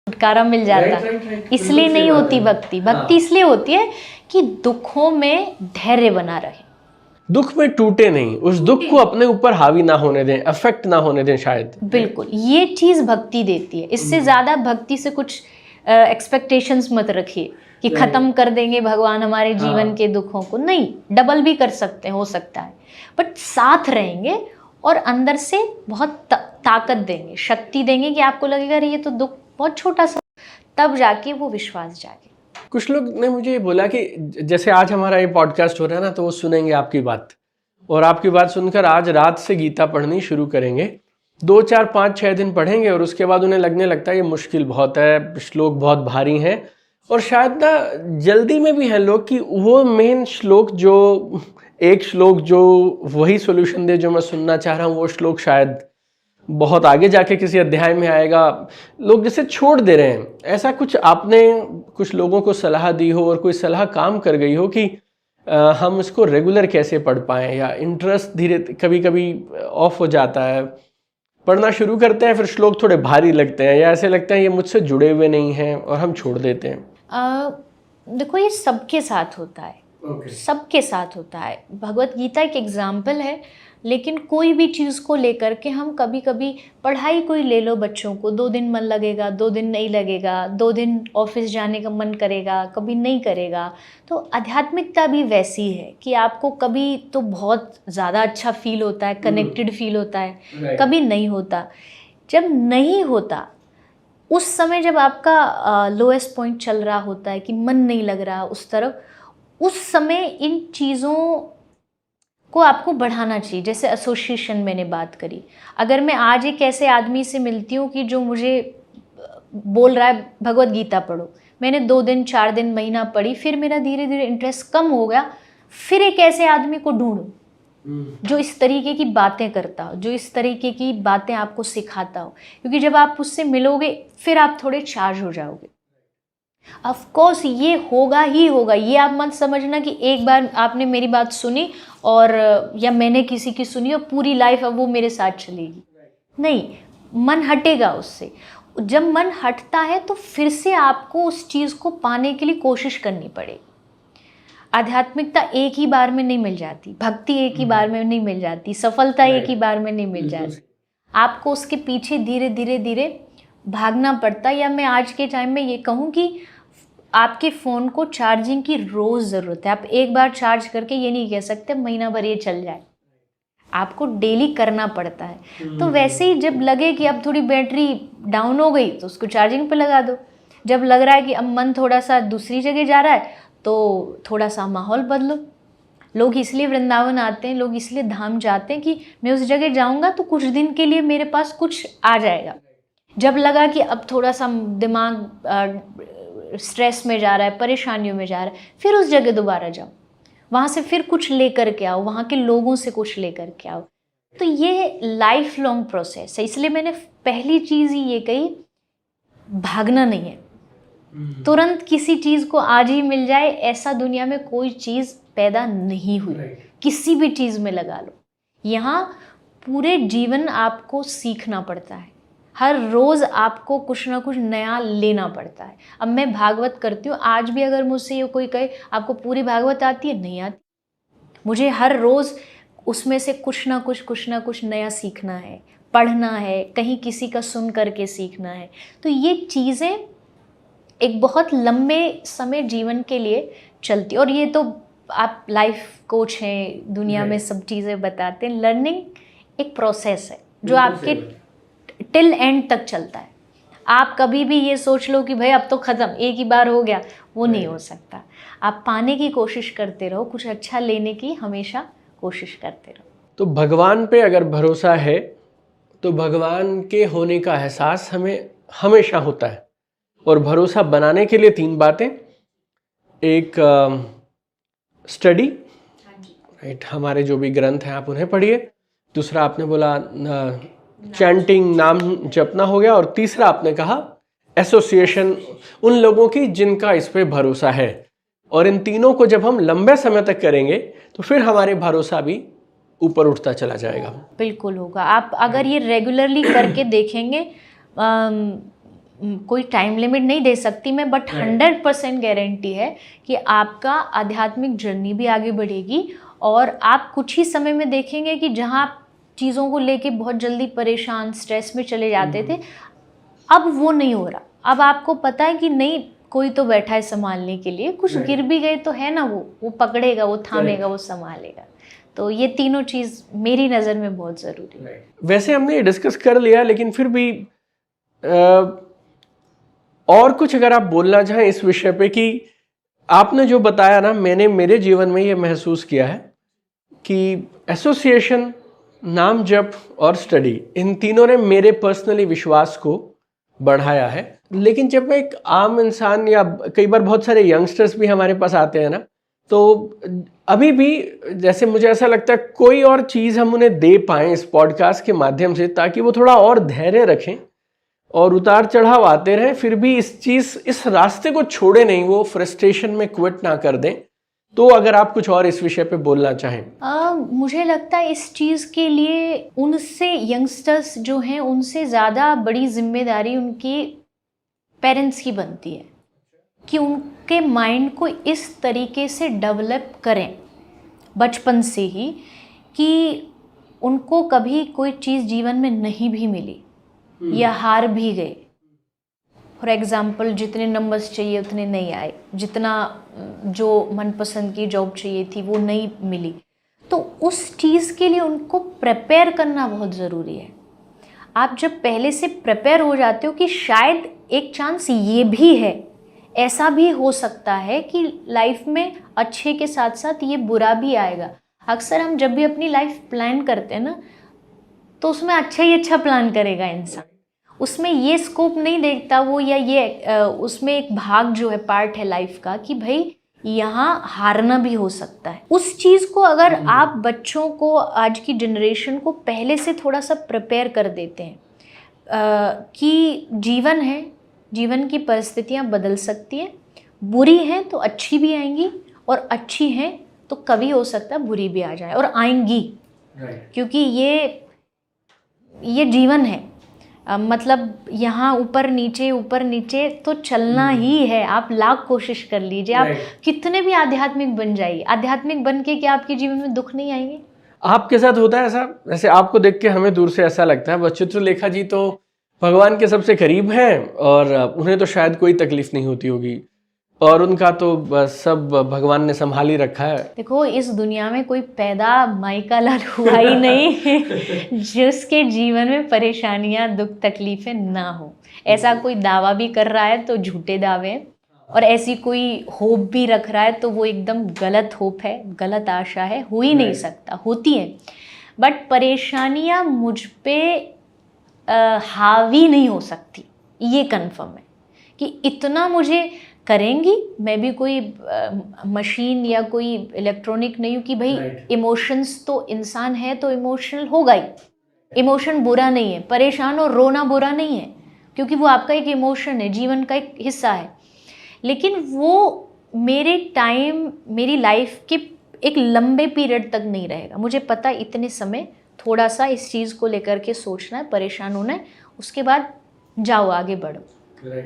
छुटकारा मिल जाता। इसलिए नहीं होती भक्ति। भक्ति इसलिए होती है कि दुखों में धैर्य बना रहे, दुख में टूटे नहीं, उस दुख को अपने ऊपर हावी ना होने दें, अफेक्ट ना होने दें शायद। बिल्कुल, ये चीज भक्ति देती है। इससे ज्यादा भक्ति से कुछ एक्सपेक्टेशंस मत रखिए कि खत्म कर देंगे भगवान हमारे जीवन के दुखों को। नहीं, डबल भी कर सकते हैं, हो सकता है, बट साथ रहेंगे और अंदर से बहुत ताकत देंगे, शक्ति देंगे कि आपको लगेगा ये तो दुख बहुत छोटा सा, तब जाके वो विश्वास जागे। कुछ लोग ने मुझे बोला कि जैसे आज हमारा ये पॉडकास्ट हो रहा है ना, तो वो सुनेंगे आपकी बात, और आपकी बात सुनकर आज रात से गीता पढ़नी शुरू करेंगे, 2, 4, 5, 6 दिन पढ़ेंगे और उसके बाद उन्हें लगने लगता है ये मुश्किल बहुत है, श्लोक बहुत भारी हैं, और शायद ना जल्दी में भी हैं लोग कि वो मेन श्लोक जो एक श्लोक जो वही सॉल्यूशन दे जो मैं सुनना चाह रहा हूँ, वो श्लोक शायद बहुत आगे जाके किसी अध्याय में आएगा। लोग जैसे छोड़ दे रहे हैं। ऐसा कुछ आपने कुछ लोगों को सलाह दी हो और कोई सलाह काम कर गई हो कि हम इसको रेगुलर कैसे पढ़ पाएँ, या इंटरेस्ट धीरे कभी कभी ऑफ हो जाता है, पढ़ना शुरू करते हैं फिर श्लोक थोड़े भारी लगते हैं, या ऐसे लगता है ये मुझसे जुड़े हुए नहीं हैं और हम छोड़ देते हैं? देखो, ये सबके साथ होता है। सबके साथ होता है। भगवत गीता एक एग्जाम्पल है, लेकिन कोई भी चीज़ को लेकर के हम कभी कभी, पढ़ाई कोई ले लो, बच्चों को 2 दिन मन लगेगा, 2 दिन नहीं लगेगा, 2 दिन ऑफिस जाने का मन करेगा, कभी नहीं करेगा। तो आध्यात्मिकता भी वैसी है कि आपको कभी तो बहुत ज़्यादा अच्छा फील होता है, कनेक्टेड फील होता है, कभी नहीं होता। जब नहीं होता उस समय, जब आपका लोएस्ट पॉइंट चल रहा होता है कि मन नहीं लग रहा उस तरफ, उस समय इन चीज़ों को आपको बढ़ाना चाहिए। जैसे एसोसिएशन मैंने बात करी, अगर मैं आज एक ऐसे आदमी से मिलती हूँ कि जो मुझे बोल रहा है भगवत गीता पढ़ो, मैंने 2 दिन 4 दिन महीना पढ़ी, फिर मेरा धीरे धीरे इंटरेस्ट कम हो गया, फिर एक ऐसे आदमी को ढूंढो जो इस तरीके की बातें करता हो, जो इस तरीके की बातें आपको सिखाता हो, क्योंकि जब आप उससे मिलोगे फिर आप थोड़े चार्ज हो जाओगे। ऑफ कोर्स ये होगा ही होगा, ये आप मत समझना कि एक बार आपने मेरी बात सुनी और या मैंने किसी की सुनी और पूरी लाइफ अब वो मेरे साथ चलेगी। नहीं, मन हटेगा उससे। जब मन हटता है तो फिर से आपको उस चीज़ को पाने के लिए कोशिश करनी पड़ेगी। आध्यात्मिकता एक ही बार में नहीं मिल जाती, भक्ति एक ही बार में नहीं मिल जाती, सफलता एक ही बार में नहीं मिल जाती। आपको उसके पीछे धीरे धीरे धीरे भागना पड़ता है। या मैं आज के टाइम में ये कहूँ कि आपके फ़ोन को चार्जिंग की रोज़ ज़रूरत है। आप एक बार चार्ज करके ये नहीं कह सकते महीना भर ये चल जाए, आपको डेली करना पड़ता है। तो वैसे ही जब लगे कि अब थोड़ी बैटरी डाउन हो गई तो उसको चार्जिंग पे लगा दो। जब लग रहा है कि अब मन थोड़ा सा दूसरी जगह जा रहा है तो थोड़ा सा माहौल बदलो। लोग इसलिए वृंदावन आते हैं, लोग इसलिए धाम जाते हैं कि मैं उस जगह जाऊंगा तो कुछ दिन के लिए मेरे पास कुछ आ जाएगा। जब लगा कि अब थोड़ा सा दिमाग स्ट्रेस में जा रहा है, परेशानियों में जा रहा है, फिर उस जगह दोबारा जाओ, वहाँ से फिर कुछ लेकर के आओ, वहाँ के लोगों से कुछ लेकर के आओ। तो ये लाइफ लॉन्ग प्रोसेस है। इसलिए मैंने पहली चीज़ ही ये कही, भागना नहीं है। तुरंत किसी चीज़ को आज ही मिल जाए ऐसा दुनिया में कोई चीज़ पैदा नहीं हुई। किसी भी चीज़ में लगा लो, यहाँ पूरे जीवन आपको सीखना पड़ता है। हर रोज़ आपको कुछ ना कुछ नया लेना पड़ता है। अब मैं भागवत करती हूँ, आज भी अगर मुझसे ये कोई कहे आपको पूरी भागवत आती है, नहीं आती। मुझे हर रोज़ उसमें से कुछ ना कुछ नया सीखना है, पढ़ना है, कहीं किसी का सुन करके सीखना है। तो ये चीज़ें एक बहुत लंबे समय जीवन के लिए चलती। और ये तो आप लाइफ कोच हैं, दुनिया में सब चीज़ें बताते हैं। लर्निंग एक प्रोसेस है जो आपके टिल एंड तक चलता है। आप कभी भी ये सोच लो कि भाई अब तो ख़त्म, एक ही बार हो गया, वो नहीं हो सकता। आप पाने की कोशिश करते रहो, कुछ अच्छा लेने की हमेशा कोशिश करते रहो। तो भगवान पे अगर भरोसा है तो भगवान के होने का एहसास हमें हमेशा होता है। और भरोसा बनाने के लिए 3 बातें, एक स्टडी, राइट, हमारे जो भी ग्रंथ हैं आप उन्हें पढ़िए। दूसरा आपने बोला चैंटिंग, नाम जपना हो गया। और तीसरा आपने कहा एसोसिएशन, उन लोगों की जिनका इस पे भरोसा है। और इन तीनों को जब हम लंबे समय तक करेंगे तो फिर हमारे भरोसा भी ऊपर उठता चला जाएगा। बिल्कुल होगा। आप अगर ये रेगुलरली करके देखेंगे, कोई टाइम लिमिट नहीं दे सकती मैं, बट 100% गारंटी है कि आपका आध्यात्मिक जर्नी भी आगे बढ़ेगी और आप कुछ ही समय में देखेंगे कि जहाँ आप चीज़ों को लेके बहुत जल्दी परेशान, स्ट्रेस में चले जाते थे, अब वो नहीं हो रहा। अब आपको पता है कि नहीं, कोई तो बैठा है संभालने के लिए, कुछ गिर भी गए तो है ना, वो पकड़ेगा, वो थामेगा, वो संभालेगा। तो ये तीनों चीज़ मेरी नज़र में बहुत ज़रूरी है। वैसे हमने ये डिस्कस कर लिया, लेकिन फिर भी और कुछ अगर आप बोलना चाहें इस विषय पे कि आपने जो बताया ना, मैंने मेरे जीवन में ये महसूस किया है कि एसोसिएशन, नाम जप और स्टडी, इन तीनों ने मेरे पर्सनली विश्वास को बढ़ाया है। लेकिन जब मैं एक आम इंसान या कई बार बहुत सारे यंगस्टर्स भी हमारे पास आते हैं ना, तो अभी भी जैसे मुझे ऐसा लगता है कोई और चीज़ हम उन्हें दे पाएँ इस पॉडकास्ट के माध्यम से, ताकि वो थोड़ा और धैर्य रखें और उतार चढ़ाव आते रहें, फिर भी इस रास्ते को छोड़े नहीं, वो फ्रस्ट्रेशन में क्विट ना कर दें। तो अगर आप कुछ और इस विषय पे बोलना चाहें। मुझे लगता है इस चीज़ के लिए उनसे, यंगस्टर्स जो हैं, उनसे ज़्यादा बड़ी जिम्मेदारी उनकी पेरेंट्स की बनती है कि उनके माइंड को इस तरीके से डेवलप करें बचपन से ही कि उनको कभी कोई चीज़ जीवन में नहीं भी मिली या हार भी गए। फॉर एग्ज़ाम्पल, जितने नंबर्स चाहिए उतने नहीं आए, जितना जो मनपसंद की जॉब चाहिए थी वो नहीं मिली, तो उस चीज़ के लिए उनको प्रिपेयर करना बहुत ज़रूरी है। आप जब पहले से प्रिपेयर हो जाते हो कि शायद एक चांस ये भी है, ऐसा भी हो सकता है कि लाइफ में अच्छे के साथ साथ ये बुरा भी आएगा। अक्सर हम जब भी अपनी लाइफ प्लान करते हैं ना, तो उसमें अच्छा ही अच्छा प्लान करेगा इंसान, उसमें ये स्कोप नहीं देखता वो, या ये उसमें एक भाग जो है, पार्ट है लाइफ का, कि भाई यहाँ हारना भी हो सकता है। उस चीज़ को अगर आप बच्चों को, आज की जनरेशन को पहले से थोड़ा सा प्रिपेयर कर देते हैं कि जीवन है, जीवन की परिस्थितियाँ बदल सकती हैं, बुरी हैं तो अच्छी भी आएंगी, और अच्छी हैं तो कभी हो सकता है बुरी भी आ जाए, और आएंगी, क्योंकि ये जीवन है। मतलब यहाँ ऊपर नीचे तो चलना ही है। आप लाख कोशिश कर लीजिए, आप कितने भी आध्यात्मिक बन जाइए, आध्यात्मिक बन के क्या आपके जीवन में दुख नहीं आएंगे? आपके साथ होता है ऐसा? जैसे आपको देख के हमें दूर से ऐसा लगता है बस चित्रलेखा जी तो भगवान के सबसे करीब हैं और उन्हें तो शायद कोई तकलीफ नहीं होती होगी, और उनका तो बस सब भगवान ने संभाल ही रखा है। देखो, इस दुनिया में कोई पैदा माई का लाल हुआ ही नहीं जिसके जीवन में परेशानियां, दुख, तकलीफें ना हो। ऐसा कोई दावा भी कर रहा है तो झूठे दावे हैं, और ऐसी कोई होप भी रख रहा है तो वो एकदम गलत होप है, गलत आशा है, हो ही नहीं सकता। होती है, बट परेशानियां मुझ पे हावी नहीं हो सकती, ये कन्फर्म है कि इतना मुझे करेंगी। मैं भी कोई मशीन या कोई इलेक्ट्रॉनिक नहीं हूँ कि भाई इमोशंस तो इंसान है तो इमोशनल होगा ही। इमोशन बुरा नहीं है, परेशान और रोना बुरा नहीं है, क्योंकि वो आपका एक इमोशन है, जीवन का एक हिस्सा है। लेकिन वो मेरी लाइफ के एक लंबे पीरियड तक नहीं रहेगा। मुझे पता इतने समय थोड़ा सा इस चीज़ को लेकर के सोचना है, परेशान होना है, उसके बाद जाओ, आगे बढ़ो,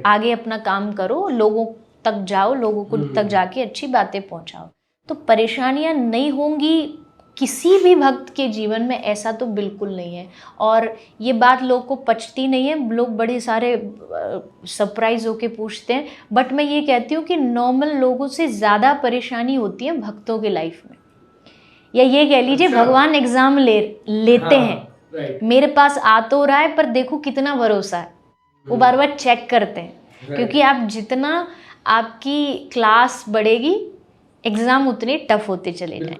आगे अपना काम करो, लोगों तक जाओ, लोगों को तक जाके अच्छी बातें पहुंचाओ। तो परेशानियां नहीं होंगी किसी भी भक्त के जीवन में, ऐसा तो बिल्कुल नहीं है। और ये बात लोग को पचती नहीं है, लोग बड़े सारे सरप्राइज होके पूछते हैं, बट मैं ये कहती हूँ कि नॉर्मल लोगों से ज़्यादा परेशानी होती है भक्तों के लाइफ में, या ये कह लीजिए भगवान एग्ज़ाम लेते हैं। मेरे पास आ तो रहा है, पर देखो कितना भरोसा है, वो बार बार चेक करते हैं, क्योंकि आप जितना आपकी क्लास बढ़ेगी, एग्ज़ाम उतने टफ होते चले जाएं।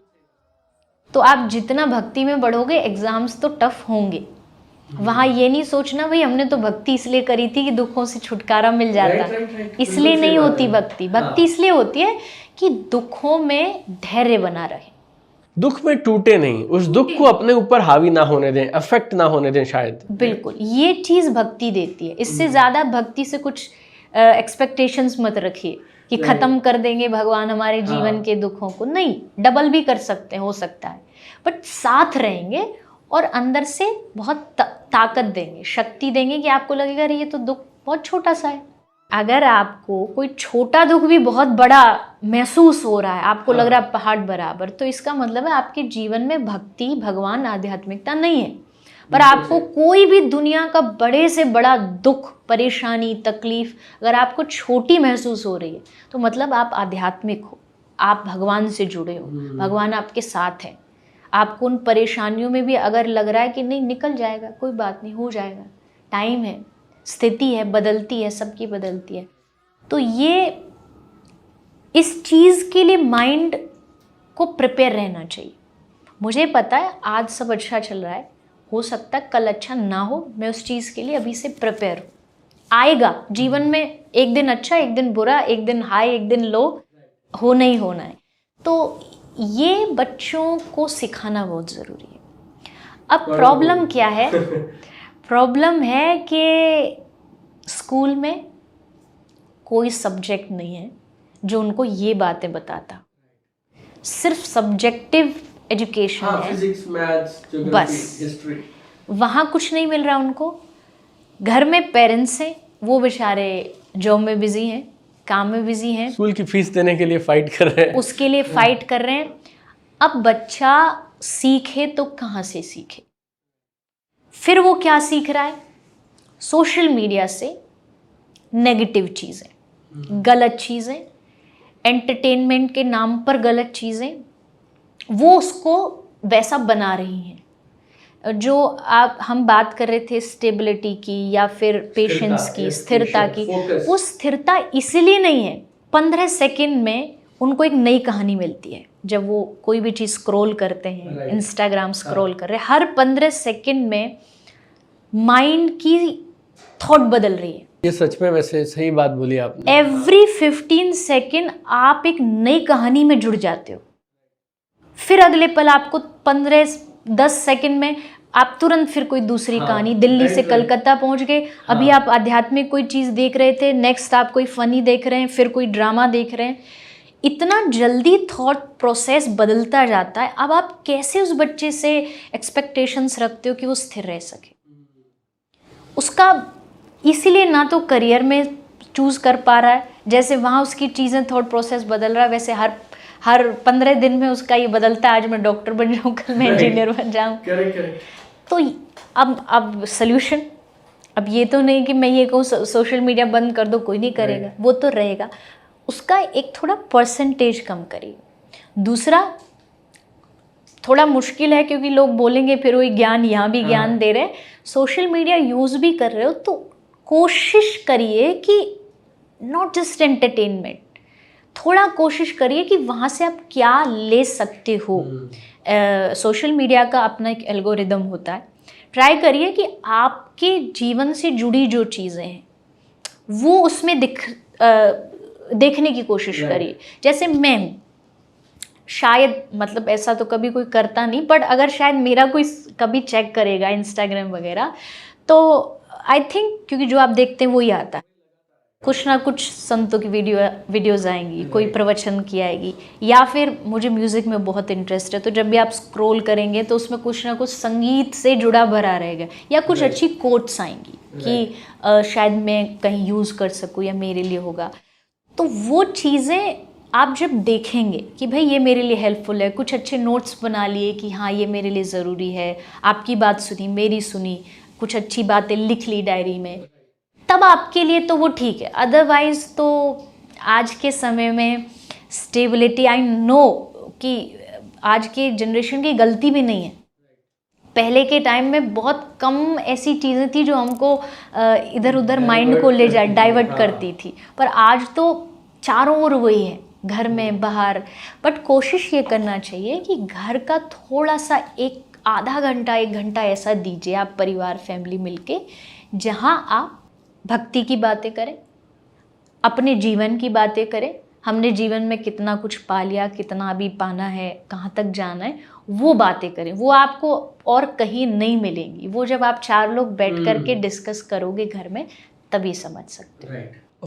तो आप जितना भक्ति में बढ़ोगे, एग्ज़ाम्स तो टफ होंगे। वहाँ ये नहीं सोचना भाई हमने तो भक्ति इसलिए करी थी कि दुखों से छुटकारा मिल जाता, इसलिए नहीं होती भक्ति। भक्ति इसलिए होती है कि दुखों में धैर्य बना रहे, दुख में टूटे नहीं, उस दुख को अपने ऊपर हावी ना होने दें, अफेक्ट ना होने दें शायद। बिल्कुल, ये चीज़ भक्ति देती है। इससे ज़्यादा भक्ति से कुछ एक्सपेक्टेशंस मत रखिए कि ख़त्म कर देंगे भगवान हमारे जीवन के दुखों को। नहीं, डबल भी कर सकते हैं, हो सकता है, बट साथ रहेंगे और अंदर से बहुत ताकत देंगे, शक्ति देंगे कि आपको लगेगा ये तो दुख बहुत छोटा सा है। अगर आपको कोई छोटा दुख भी बहुत बड़ा महसूस हो रहा है, आपको लग रहा है पहाड़ बराबर, तो इसका मतलब है आपके जीवन में भक्ति, भगवान, आध्यात्मिकता नहीं है। पर आपको कोई भी दुनिया का बड़े से बड़ा दुख, परेशानी, तकलीफ अगर आपको छोटी महसूस हो रही है तो मतलब आप आध्यात्मिक हो, आप भगवान से जुड़े हो, भगवान आपके साथ है। आपको उन परेशानियों में भी अगर लग रहा है कि नहीं निकल जाएगा, कोई बात नहीं, हो जाएगा, टाइम है, स्थिति है, बदलती है, सबकी बदलती है, तो ये इस चीज़ के लिए माइंड को प्रिपेयर रहना चाहिए। मुझे पता है आज सब अच्छा चल रहा है, हो सकता है कल अच्छा ना हो, मैं उस चीज़ के लिए अभी से प्रिपेयर हूँ। आएगा जीवन में, एक दिन अच्छा, एक दिन बुरा, एक दिन हाई, एक दिन लो, होना ही होना है। तो ये बच्चों को सिखाना बहुत ज़रूरी है। अब प्रॉब्लम क्या है? प्रॉब्लम है कि स्कूल में कोई सब्जेक्ट नहीं है जो उनको ये बातें बताता, सिर्फ सब्जेक्टिव एजुकेशन है, फिजिक्स, मैथ्स, ज्योग्राफी, बस हिस्ट्री। वहाँ कुछ नहीं मिल रहा उनको। घर में पेरेंट्स हैं, वो बेचारे जॉब में बिजी हैं, काम में बिजी हैं, स्कूल की फीस देने के लिए फाइट कर रहे हैं, उसके लिए फाइट कर रहे हैं। अब बच्चा सीखे तो कहाँ से सीखे? फिर वो क्या सीख रहा है? सोशल मीडिया से नेगेटिव चीज़ें, गलत चीज़ें, एंटरटेनमेंट के नाम पर गलत चीज़ें, वो उसको वैसा बना रही हैं। जो हम बात कर रहे थे स्टेबिलिटी की या फिर पेशेंस की, स्थिरता की, वो स्थिरता इसलिए नहीं है। 15 सेकंड में उनको एक नई कहानी मिलती है जब वो कोई भी चीज़ स्क्रॉल करते हैं, इंस्टाग्राम स्क्रॉल कर रहे हैं, हर 15 सेकंड में माइंड की थॉट बदल रही है। ये सच में वैसे सही बात बोली आपने। एवरी 15 सेकंड आप एक नई कहानी में जुड़ जाते हो। फिर अगले पल आपको 10 सेकंड में आप तुरंत फिर कोई दूसरी कहानी, दिल्ली से कलकत्ता पहुंच गए, अभी आप आध्यात्मिक कोई चीज़ देख रहे थे, नेक्स्ट आप कोई फनी देख रहे हैं, फिर कोई ड्रामा देख रहे हैं। इतना जल्दी थॉट प्रोसेस बदलता जाता है। अब आप कैसे उस बच्चे से एक्सपेक्टेशंस रखते हो कि वो स्थिर रह सके? उसका इसीलिए ना तो करियर में चूज़ कर पा रहा है, जैसे वहाँ उसकी चीज़ें थॉट प्रोसेस बदल रहा है, वैसे हर 15 दिन में उसका ये बदलता है, आज मैं डॉक्टर बन जाऊँ, कल मैं इंजीनियर बन जाऊँ। तो अब सल्यूशन, अब ये तो नहीं कि मैं ये कहूँ सोशल मीडिया बंद कर दो, कोई नहीं करेगा, वो तो रहेगा। उसका एक थोड़ा परसेंटेज कम करिए। दूसरा थोड़ा मुश्किल है क्योंकि लोग बोलेंगे फिर वही ज्ञान, यहाँ भी ज्ञान दे रहे हैं, सोशल मीडिया यूज़ भी कर रहे हो तो कोशिश करिए कि नॉट जस्ट एंटरटेनमेंट, थोड़ा कोशिश करिए कि वहाँ से आप क्या ले सकते हो। सोशल मीडिया का अपना एक एल्गोरिदम होता है, ट्राई करिए कि आपके जीवन से जुड़ी जो चीज़ें हैं वो उसमें देखने की कोशिश करिए। जैसे मैं हूँ, शायद मतलब ऐसा तो कभी कोई करता नहीं, बट अगर शायद मेरा कोई कभी चेक करेगा इंस्टाग्राम वगैरह तो आई थिंक क्योंकि जो आप देखते हैं वही आता है, कुछ ना कुछ संतों की वीडियोज़ आएंगी, कोई प्रवचन की आएगी, या फिर मुझे म्यूज़िक में बहुत इंटरेस्ट है तो जब भी आप स्क्रॉल करेंगे तो उसमें कुछ ना कुछ संगीत से जुड़ा भरा रहेगा, या कुछ अच्छी कोट्स आएंगी कि शायद मैं कहीं यूज़ कर सकूँ या मेरे लिए होगा। तो वो चीज़ें आप जब देखेंगे कि भाई ये मेरे लिए हेल्पफुल है, कुछ अच्छे नोट्स बना लिए कि हाँ ये मेरे लिए ज़रूरी है, आपकी बात सुनी, मेरी सुनी, कुछ अच्छी बातें लिख ली डायरी में, तब आपके लिए तो वो ठीक है। अदरवाइज़ तो आज के समय में स्टेबिलिटी, आई नो कि आज के जनरेशन की गलती भी नहीं है, पहले के टाइम में बहुत कम ऐसी चीज़ें थी जो हमको इधर उधर माइंड को ले जाए, डाइवर्ट करती थी, पर आज तो चारों ओर वही है, घर में बाहर। बट कोशिश ये करना चाहिए कि घर का थोड़ा सा एक आधा घंटा 1 घंटा ऐसा दीजिए आप परिवार फैमिली मिलके, जहाँ आप भक्ति की बातें करें, अपने जीवन की बातें करें, हमने जीवन में कितना कुछ पा लिया, कितना अभी पाना है, कहाँ तक जाना है, वो बातें करें। वो आपको और कहीं नहीं मिलेंगी, वो जब आप 4 लोग बैठ करके डिस्कस करोगे घर में तभी समझ सकते हो।